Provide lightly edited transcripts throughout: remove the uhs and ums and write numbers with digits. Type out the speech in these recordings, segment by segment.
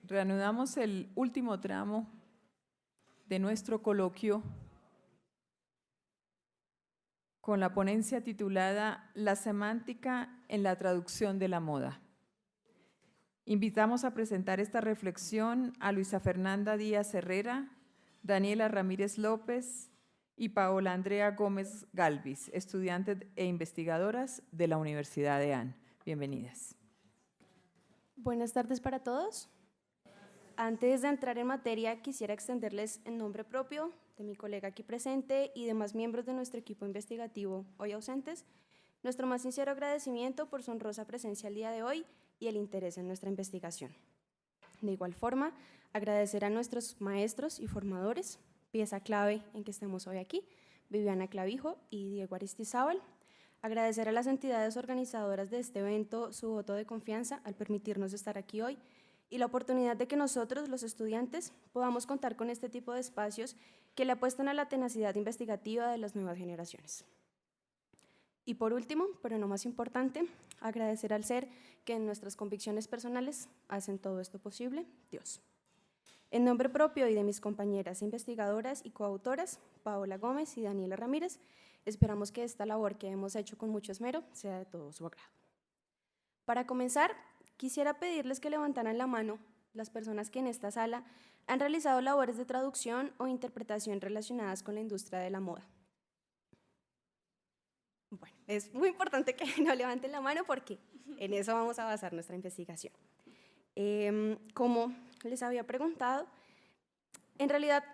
Reanudamos el último tramo de nuestro coloquio con la ponencia titulada La semántica en la traducción de la moda. Invitamos a presentar esta reflexión a Luisa Fernanda Díaz Herrera, Daniela Ramírez López y Paola Andrea Gómez Galvis, estudiantes e investigadoras de la Universidad de AN. Bienvenidas. Buenas tardes para todos. Antes de entrar en materia, quisiera extenderles en nombre propio de mi colega aquí presente y demás miembros de nuestro equipo investigativo hoy ausentes, nuestro más sincero agradecimiento por su honrosa presencia el día de hoy y el interés en nuestra investigación. De igual forma, agradecer a nuestros maestros y formadores, pieza clave en que estemos hoy aquí, Viviana Clavijo y Diego Aristizábal. Agradecer a las entidades organizadoras de este evento su voto de confianza al permitirnos estar aquí hoy y la oportunidad de que nosotros, los estudiantes, podamos contar con este tipo de espacios que le apuestan a la tenacidad investigativa de las nuevas generaciones. Y por último, pero no más importante, agradecer al ser que en nuestras convicciones personales hacen todo esto posible, Dios. En nombre propio y de mis compañeras investigadoras y coautoras, Paola Gómez y Daniela Ramírez, esperamos que esta labor que hemos hecho con mucho esmero sea de todo su agrado. Para comenzar, quisiera pedirles que levantaran la mano las personas que en esta sala han realizado labores de traducción o interpretación relacionadas con la industria de la moda. Bueno, es muy importante que no levanten la mano porque en eso vamos a basar nuestra investigación. Como les había preguntado, en realidad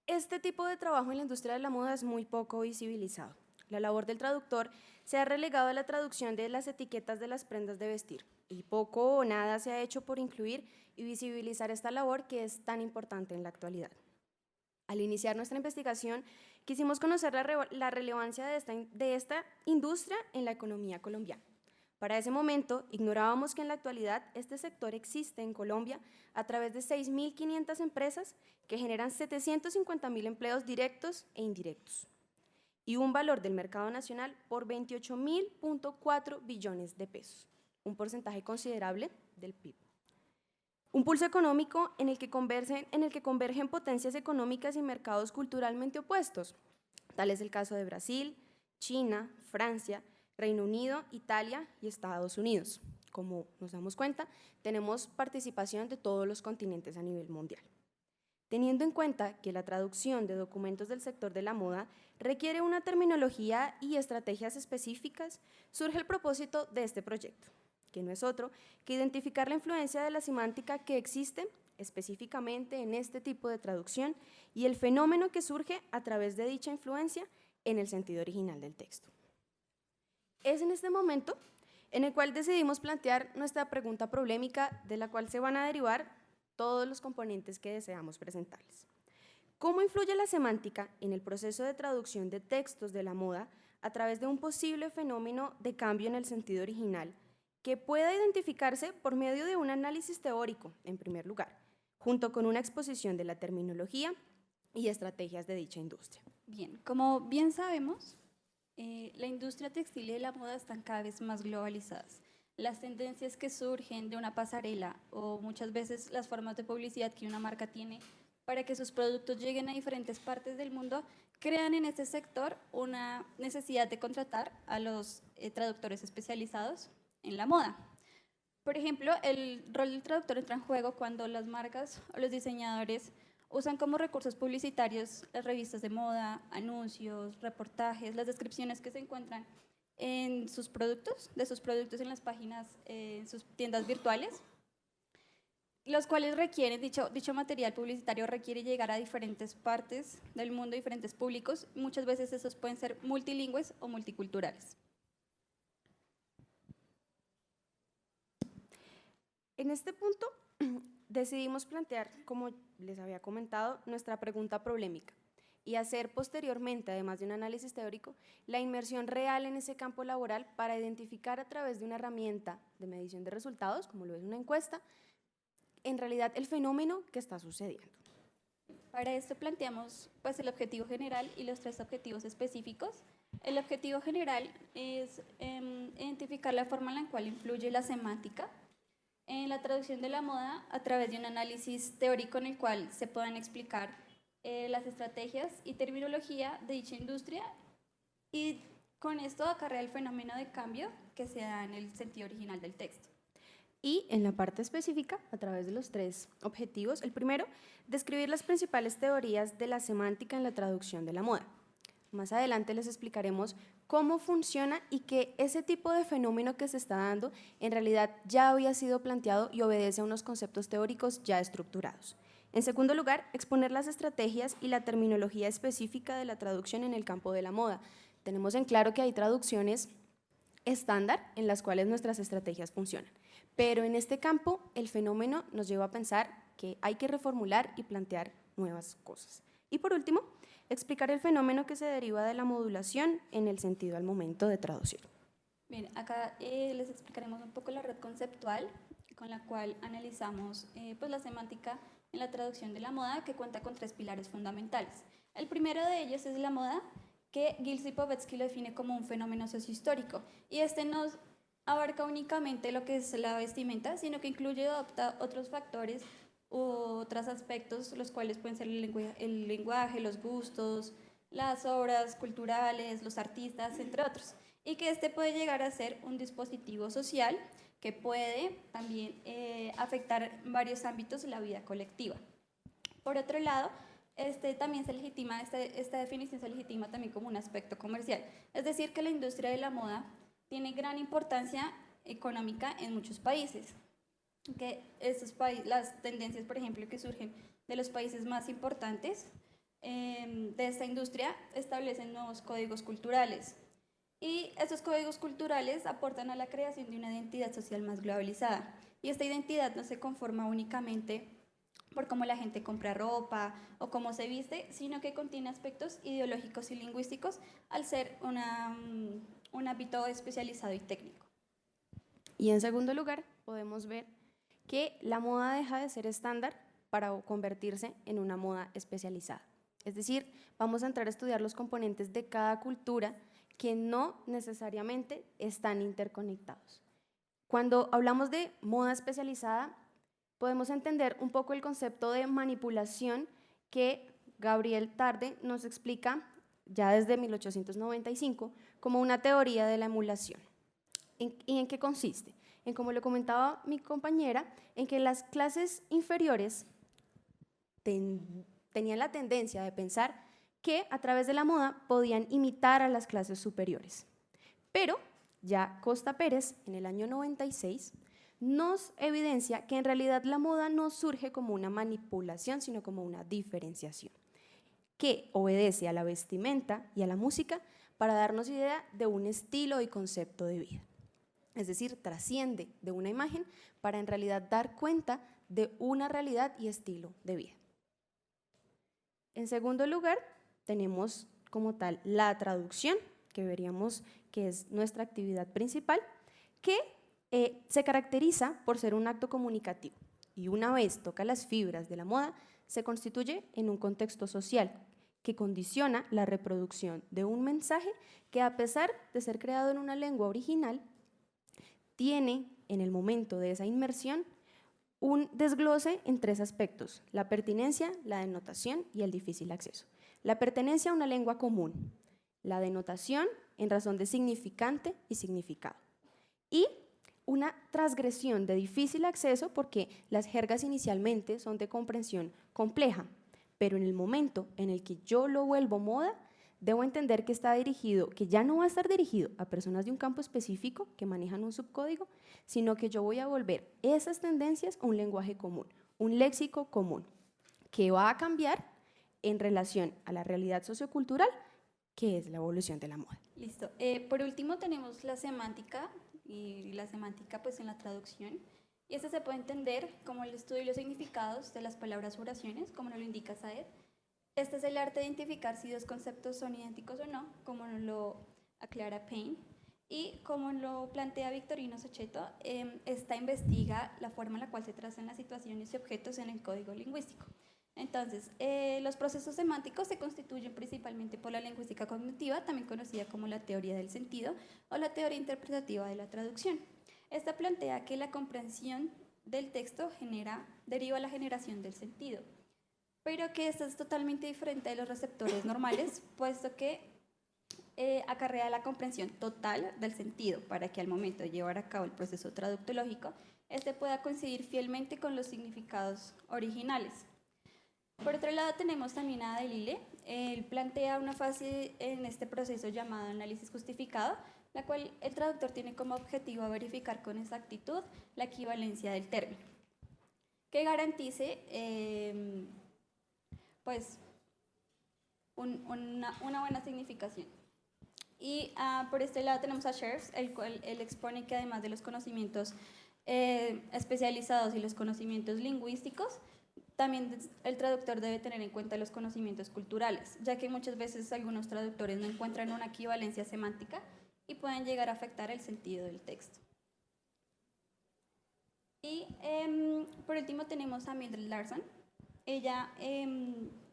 este tipo de trabajo en la industria de la moda es muy poco visibilizado. La labor del traductor se ha relegado a la traducción de las etiquetas de las prendas de vestir y poco o nada se ha hecho por incluir y visibilizar esta labor que es tan importante en la actualidad. Al iniciar nuestra investigación, quisimos conocer la relevancia de esta industria en la economía colombiana. Para ese momento, ignorábamos que en la actualidad este sector existe en Colombia a través de 6.500 empresas que generan 750.000 empleos directos e indirectos y un valor del mercado nacional por 28.4 billones de pesos, un porcentaje considerable del PIB. Un pulso económico en el que convergen potencias económicas y mercados culturalmente opuestos. Tal es el caso de Brasil, China, Francia, Reino Unido, Italia y Estados Unidos. Como nos damos cuenta, tenemos participación de todos los continentes a nivel mundial. Teniendo en cuenta que la traducción de documentos del sector de la moda requiere una terminología y estrategias específicas, surge el propósito de este proyecto, que no es otro que identificar la influencia de la semántica que existe específicamente en este tipo de traducción y el fenómeno que surge a través de dicha influencia en el sentido original del texto. Es en este momento en el cual decidimos plantear nuestra pregunta problemática, de la cual se van a derivar todos los componentes que deseamos presentarles. ¿Cómo influye la semántica en el proceso de traducción de textos de la moda a través de un posible fenómeno de cambio en el sentido original que pueda identificarse por medio de un análisis teórico, en primer lugar, junto con una exposición de la terminología y estrategias de dicha industria? Bien, como bien sabemos, la industria textil y de la moda están cada vez más globalizadas. Las tendencias que surgen de una pasarela o muchas veces las formas de publicidad que una marca tiene para que sus productos lleguen a diferentes partes del mundo crean en este sector una necesidad de contratar a los traductores especializados en la moda. Por ejemplo, el rol del traductor entra en juego cuando las marcas o los diseñadores usan como recursos publicitarios las revistas de moda, anuncios, reportajes, las descripciones que se encuentran en sus productos, en las páginas, en sus tiendas virtuales, los cuales requieren, dicho material publicitario requiere llegar a diferentes partes del mundo, diferentes públicos. Muchas veces esos pueden ser multilingües o multiculturales. En este punto, decidimos plantear, como les había comentado, nuestra pregunta problemática y hacer posteriormente, además de un análisis teórico, la inmersión real en ese campo laboral para identificar a través de una herramienta de medición de resultados, como lo es una encuesta, en realidad el fenómeno que está sucediendo. Para esto planteamos pues, el objetivo general y los 3 objetivos específicos. El objetivo general es identificar la forma en la cual influye la semántica en la traducción de la moda a través de un análisis teórico en el cual se puedan explicar las estrategias y terminología de dicha industria y con esto acarrea el fenómeno de cambio que se da en el sentido original del texto. Y en la parte específica, a través de los 3 objetivos, el primero, describir las principales teorías de la semántica en la traducción de la moda. Más adelante les explicaremos cómo funciona y que ese tipo de fenómeno que se está dando en realidad ya había sido planteado y obedece a unos conceptos teóricos ya estructurados. En segundo lugar, exponer las estrategias y la terminología específica de la traducción en el campo de la moda. Tenemos en claro que hay traducciones estándar en las cuales nuestras estrategias funcionan. Pero en este campo, el fenómeno nos lleva a pensar que hay que reformular y plantear nuevas cosas. Y por último, explicar el fenómeno que se deriva de la modulación en el sentido al momento de traducir. Bien, acá les explicaremos un poco la red conceptual con la cual analizamos pues la semántica en la traducción de la moda, que cuenta con 3 pilares fundamentales. El primero de ellos es la moda, que Gilles Lipovetsky lo define como un fenómeno sociohistórico, y este nos abarca únicamente lo que es la vestimenta, sino que incluye y adopta otros factores u otros aspectos, los cuales pueden ser el lenguaje, los gustos, las obras culturales, los artistas, entre otros, y que este puede llegar a ser un dispositivo social que puede también afectar en varios ámbitos de la vida colectiva. Por otro lado, también se legitima, esta definición se legitima también como un aspecto comercial, es decir, que la industria de la moda tiene gran importancia económica en muchos países, que las tendencias, por ejemplo, que surgen de los países más importantes de esta industria establecen nuevos códigos culturales, y estos códigos culturales aportan a la creación de una identidad social más globalizada, y esta identidad no se conforma únicamente por cómo la gente compra ropa o cómo se viste, sino que contiene aspectos ideológicos y lingüísticos al ser un ámbito especializado y técnico. Y en segundo lugar, podemos ver que la moda deja de ser estándar para convertirse en una moda especializada. Es decir, vamos a entrar a estudiar los componentes de cada cultura que no necesariamente están interconectados. Cuando hablamos de moda especializada, podemos entender un poco el concepto de manipulación que Gabriel Tarde nos explica ya desde 1895 como una teoría de la emulación. ¿Y en qué consiste? En, como lo comentaba mi compañera, en que las clases inferiores tenían la tendencia de pensar que a través de la moda podían imitar a las clases superiores. Pero ya Costa Pérez, en el año 96, nos evidencia que en realidad la moda no surge como una manipulación, sino como una diferenciación, que obedece a la vestimenta y a la música para darnos idea de un estilo y concepto de vida. Es decir, trasciende de una imagen para en realidad dar cuenta de una realidad y estilo de vida. En segundo lugar, tenemos como tal la traducción, que veríamos que es nuestra actividad principal, que se caracteriza por ser un acto comunicativo y una vez toca las fibras de la moda, se constituye en un contexto social que condiciona la reproducción de un mensaje que, a pesar de ser creado en una lengua original, tiene en el momento de esa inmersión un desglose en 3 aspectos: la pertinencia, la denotación y el difícil acceso. La pertenencia a una lengua común, la denotación en razón de significante y significado, y una transgresión de difícil acceso porque las jergas inicialmente son de comprensión compleja, pero en el momento en el que yo lo vuelvo moda, debo entender que está dirigido, que ya no va a estar dirigido a personas de un campo específico que manejan un subcódigo, sino que yo voy a volver esas tendencias a un lenguaje común, un léxico común, que va a cambiar en relación a la realidad sociocultural, que es la evolución de la moda. Listo. Por último tenemos la semántica, y la semántica pues en la traducción, y esta se puede entender como el estudio y los significados de las palabras o oraciones, como nos lo indica Saed. Este es el arte de identificar si 2 conceptos son idénticos o no, como nos lo aclara Payne, y como lo plantea Victorino Sochetto, esta investiga la forma en la cual se trazan las situaciones y objetos en el código lingüístico. Entonces, los procesos semánticos se constituyen principalmente por la lingüística cognitiva, también conocida como la teoría del sentido o la teoría interpretativa de la traducción. Esta plantea que la comprensión del texto deriva la generación del sentido, pero que esta es totalmente diferente de los receptores normales, puesto que acarrea la comprensión total del sentido para que al momento de llevar a cabo el proceso traductológico, este pueda coincidir fielmente con los significados originales. Por otro lado, tenemos también a Delille. Él plantea una fase en este proceso llamado análisis justificado, la cual el traductor tiene como objetivo verificar con exactitud la equivalencia del término, que garantice pues, una buena significación. Y por este lado tenemos a Scherf, el cual él expone que además de los conocimientos especializados y los conocimientos lingüísticos, también el traductor debe tener en cuenta los conocimientos culturales, ya que muchas veces algunos traductores no encuentran una equivalencia semántica y pueden llegar a afectar el sentido del texto. Y por último tenemos a Mildred Larson.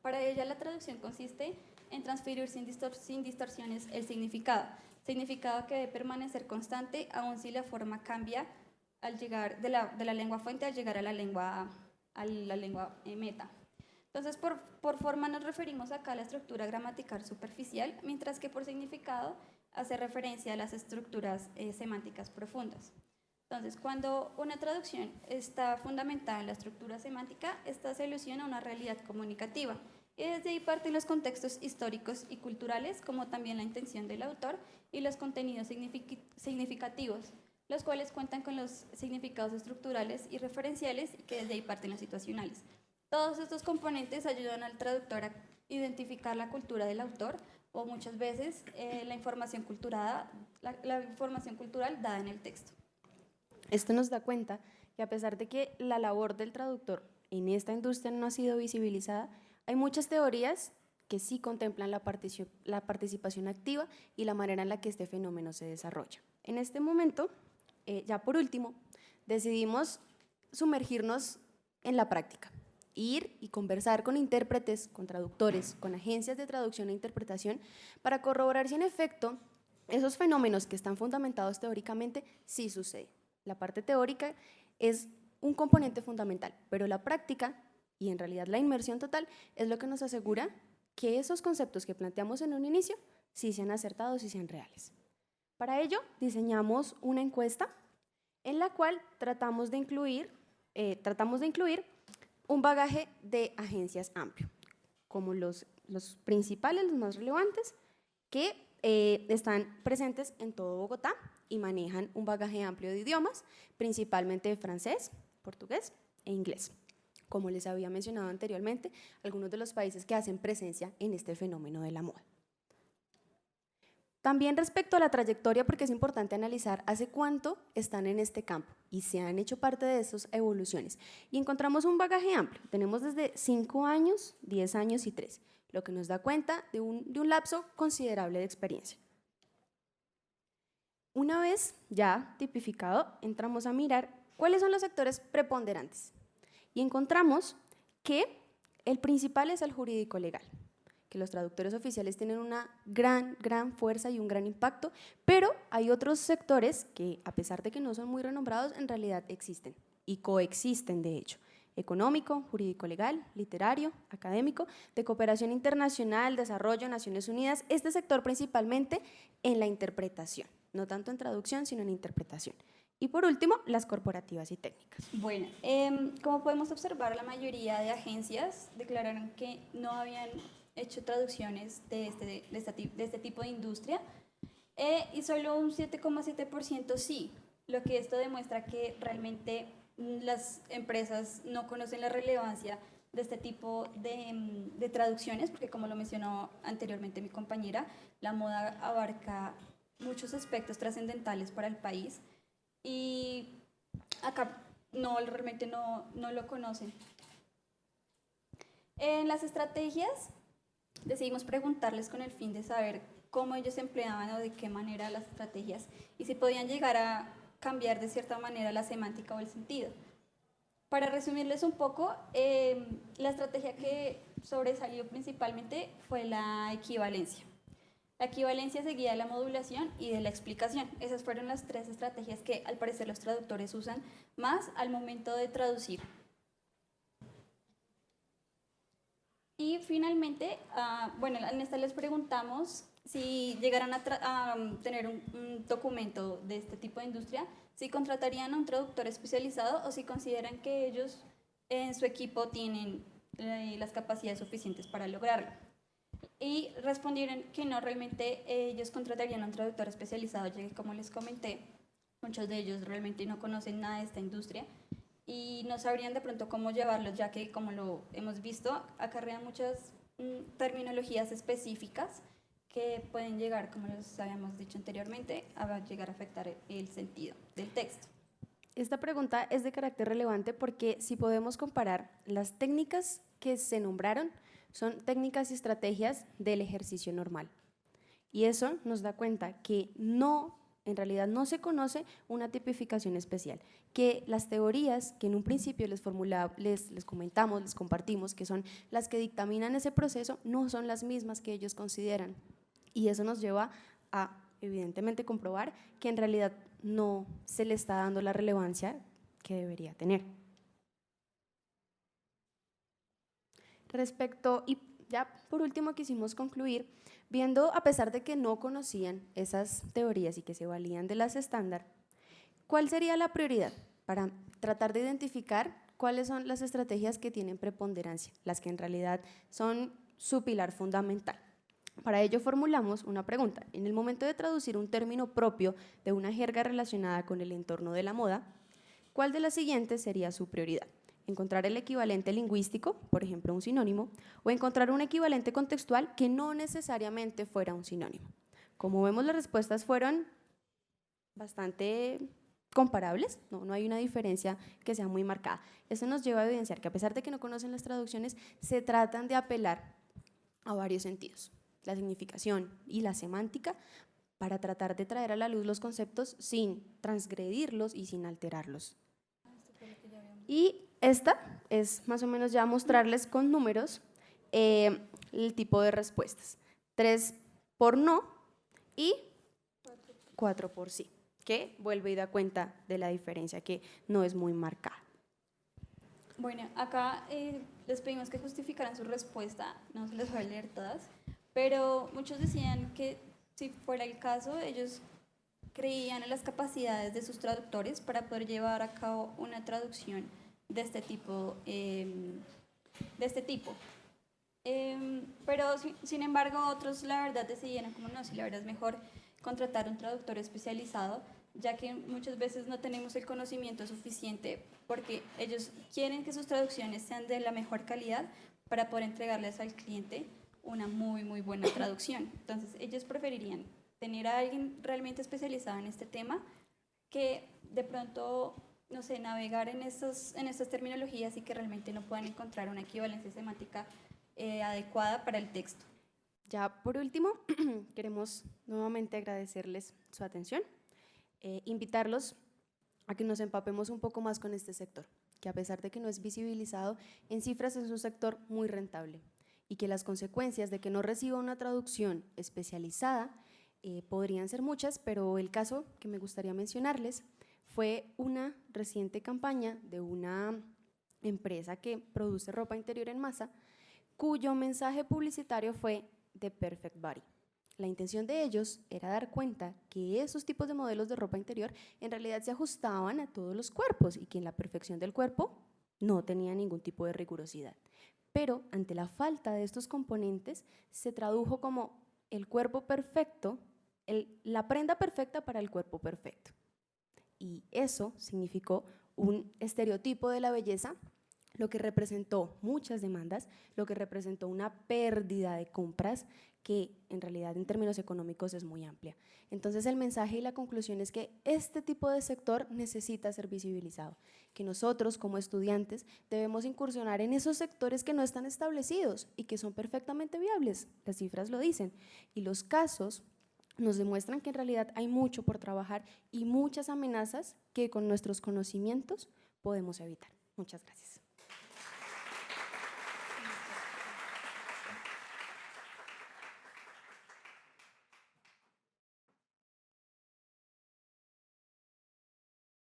Para ella la traducción consiste en transferir sin distorsiones el significado que debe permanecer constante aun si la forma cambia al llegar de la lengua fuente al llegar a la lengua meta. Entonces, por forma nos referimos acá a la estructura gramatical superficial, mientras que por significado hace referencia a las estructuras semánticas profundas. Entonces, cuando una traducción está fundamentada en la estructura semántica, esta se alusiona a una realidad comunicativa, y desde ahí parten los contextos históricos y culturales, como también la intención del autor y los contenidos significativos, los cuales cuentan con los significados estructurales y referenciales, y que desde ahí parten los situacionales. Todos estos componentes ayudan al traductor a identificar la cultura del autor, o muchas veces la información cultural dada en el texto. Esto nos da cuenta que a pesar de que la labor del traductor en esta industria no ha sido visibilizada, hay muchas teorías que sí contemplan la participación activa y la manera en la que este fenómeno se desarrolla. En este momento, ya por último, decidimos sumergirnos en la práctica, ir y conversar con intérpretes, con traductores, con agencias de traducción e interpretación para corroborar si en efecto esos fenómenos que están fundamentados teóricamente sí suceden. La parte teórica es un componente fundamental, pero la práctica y en realidad la inmersión total es lo que nos asegura que esos conceptos que planteamos en un inicio sí sean acertados y sean reales. Para ello diseñamos una encuesta en la cual tratamos de incluir un bagaje de agencias amplio, como los principales, los más relevantes, que están presentes en todo Bogotá y manejan un bagaje amplio de idiomas, principalmente de francés, portugués e inglés. Como les había mencionado anteriormente, algunos de los países que hacen presencia en este fenómeno de la moda. También respecto a la trayectoria, porque es importante analizar hace cuánto están en este campo y se han hecho parte de estas evoluciones. Y encontramos un bagaje amplio, tenemos desde 5 años, 10 años y 3, lo que nos da cuenta de un lapso considerable de experiencia. Una vez ya tipificado, entramos a mirar cuáles son los sectores preponderantes y encontramos que el principal es el jurídico legal, que los traductores oficiales tienen una gran fuerza y un gran impacto, pero hay otros sectores que, a pesar de que no son muy renombrados, en realidad existen y coexisten de hecho: económico, jurídico legal, literario, académico, de cooperación internacional, desarrollo, Naciones Unidas, este sector principalmente en la interpretación, no tanto en traducción, sino en interpretación. Y por último, las corporativas y técnicas. Bueno, como podemos observar, la mayoría de agencias declararon que no habían hecho traducciones de este tipo de industria, y solo un 7,7% sí, lo que esto demuestra que realmente las empresas no conocen la relevancia de este tipo de traducciones, porque como lo mencionó anteriormente mi compañera, la moda abarca muchos aspectos trascendentales para el país y acá realmente no lo conocen. En las estrategias decidimos preguntarles con el fin de saber cómo ellos empleaban o de qué manera las estrategias y si podían llegar a cambiar de cierta manera la semántica o el sentido. Para resumirles un poco, la estrategia que sobresalió principalmente fue la equivalencia. La equivalencia seguida de la modulación y de la explicación. Esas fueron las 3 estrategias que al parecer los traductores usan más al momento de traducir. Y finalmente, bueno, en esta les preguntamos si llegaran a tener un documento de este tipo de industria, si contratarían a un traductor especializado o si consideran que ellos en su equipo tienen las capacidades suficientes para lograrlo. Y respondieron que no, realmente ellos contratarían a un traductor especializado, ya que como les comenté, muchos de ellos realmente no conocen nada de esta industria y no sabrían de pronto cómo llevarlos, ya que como lo hemos visto, acarrean muchas terminologías específicas que pueden llegar, como les habíamos dicho anteriormente, a llegar a afectar el sentido del texto. Esta pregunta es de carácter relevante porque si podemos comparar las técnicas que se nombraron, son técnicas y estrategias del ejercicio normal. Y eso nos da cuenta que en realidad no se conoce una tipificación especial, que las teorías que en un principio les comentamos, les compartimos, que son las que dictaminan ese proceso, no son las mismas que ellos consideran. Y eso nos lleva a, evidentemente, comprobar que en realidad no se le está dando la relevancia que debería tener. Respecto, y ya por último quisimos concluir, viendo a pesar de que no conocían esas teorías y que se valían de las estándar, ¿cuál sería la prioridad para tratar de identificar cuáles son las estrategias que tienen preponderancia, las que en realidad son su pilar fundamental? Para ello formulamos una pregunta. En el momento de traducir un término propio de una jerga relacionada con el entorno de la moda, ¿cuál de las siguientes sería su prioridad? Encontrar el equivalente lingüístico, por ejemplo un sinónimo, o encontrar un equivalente contextual que no necesariamente fuera un sinónimo. Como vemos, las respuestas fueron bastante comparables, no hay una diferencia que sea muy marcada. Eso nos lleva a evidenciar que a pesar de que no conocen las traducciones, se tratan de apelar a varios sentidos, la significación y la semántica, para tratar de traer a la luz los conceptos sin transgredirlos y sin alterarlos. Y esta es más o menos ya mostrarles con números el tipo de respuestas. 3 por no y 4 por sí, que vuelve y da cuenta de la diferencia que no es muy marcada. Bueno, acá les pedimos que justificaran su respuesta, no se les voy a leer todas, pero muchos decían que si fuera el caso, ellos creían en las capacidades de sus traductores para poder llevar a cabo una traducción de este tipo. Pero sin embargo otros la verdad decidieron como no, si la verdad es mejor contratar un traductor especializado, ya que muchas veces no tenemos el conocimiento suficiente porque ellos quieren que sus traducciones sean de la mejor calidad para poder entregarles al cliente una muy buena traducción. Entonces ellos preferirían tener a alguien realmente especializado en este tema que de pronto, no sé, navegar en estas terminologías y que realmente no puedan encontrar una equivalencia semántica adecuada para el texto. Ya por último, queremos nuevamente agradecerles su atención, invitarlos a que nos empapemos un poco más con este sector, que a pesar de que no es visibilizado, en cifras es un sector muy rentable y que las consecuencias de que no reciba una traducción especializada podrían ser muchas, pero el caso que me gustaría mencionarles fue una reciente campaña de una empresa que produce ropa interior en masa, cuyo mensaje publicitario fue The Perfect Body. La intención de ellos era dar cuenta que esos tipos de modelos de ropa interior en realidad se ajustaban a todos los cuerpos y que en la perfección del cuerpo no tenía ningún tipo de rigurosidad. Pero ante la falta de estos componentes se tradujo como el cuerpo perfecto, la prenda perfecta para el cuerpo perfecto. Y eso significó un estereotipo de la belleza, lo que representó muchas demandas, lo que representó una pérdida de compras que en realidad en términos económicos es muy amplia. Entonces el mensaje y la conclusión es que este tipo de sector necesita ser visibilizado, que nosotros como estudiantes debemos incursionar en esos sectores que no están establecidos y que son perfectamente viables, las cifras lo dicen, y los casos nos demuestran que en realidad hay mucho por trabajar y muchas amenazas que con nuestros conocimientos podemos evitar. Muchas gracias.